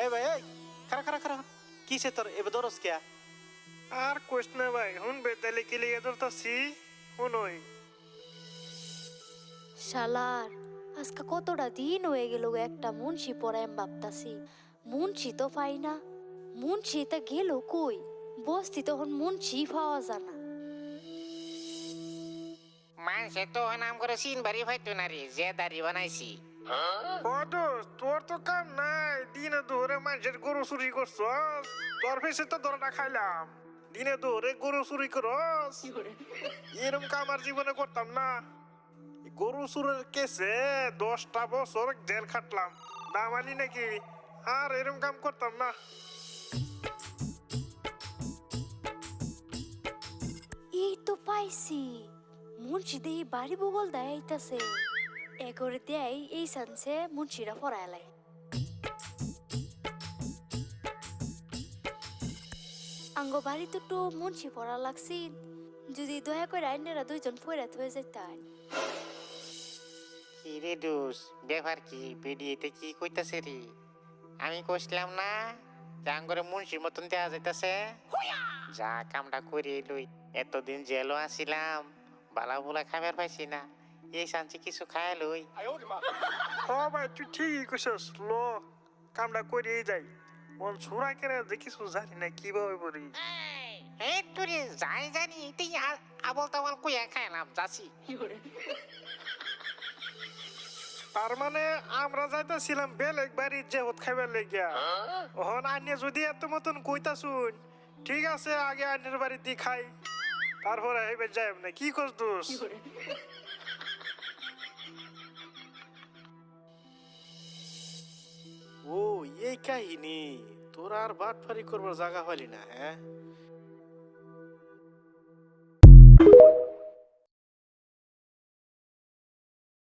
এই ভাই এই খারা খারা খারা কিসে তোর এবার দরস কে আর কোশ না ভাই হুন বেদালে কি লিগে ধরতাছি হুনই শালার আজকে কতটা দিন হয়ে গেল একটা মুন্সি পড়ায় ভাবতাছি মুন্সি তো পাই না মুন্সি তা গেল কই বস্তি তখন মুন্সি পাওয়া যায় না মানুষে তো নাম করে সিন বাড়ি হয়তো না রে যে দাড়ি বানাইছি ও দোস্ত তোর তো কাম নাই দিনে দুপুরে মানুষের গরু চুরি করছস তোর ফেসে তো ধরাটা খাইলাম দিনে দুপুরে গরু চুরি করস এরম কাম আর জীবনে করতাম না গরু চুরের কেসে 10টা বছর জেল খাটলাম দামালি নাকি আর এরম কাম করতাম না এই তো পাইছি মুন্সি দেই বাড়ি বগল দেয় আইতাছে এগরে দেয় এই সানসে মুন্সিরা পড়ায় আঙ্গ বাড়ি তো মুন্সি পড়া লাগছি যদি দয়া করে আইনেরা দুইজন ফয়রাত হয়ে যেতেন কি রে দোষ ব্যাপার কি ভিডিওতে কি কইতাছে রে আমি কইছিলাম না জাঙ্গরে মুন্সির মতন দেয়া যাইতাছে যা কামটা করে লই এতদিন জেলও আসিলাম বালা বুলা খাবার পাইছি না এই শান্তি কিছু খায় লই ও ভাই তুই ঠিকই কইছস লো কামটা করিয়ে যাই মন ছুরা কেন দেখিস জানি না কিভাবে বলি এই তোরে যাই জানি এটাই আবল তাবল কইয়া খাইলাম যাচ্ছি তার মানে আমরা যাইতেছিলাম বেলেগ বাড়ির যে হত খাইবার লেগিয়া ওহন আইনে যদি এত মতন কইতা শুন ঠিক আছে আগে আইনের বাড়িতে খাই তারপরে এবার যাই না কি করছ দোষ ও এই কাহিনী তোর আর বাটফারি করবার জায়গা হলি না হ্যাঁ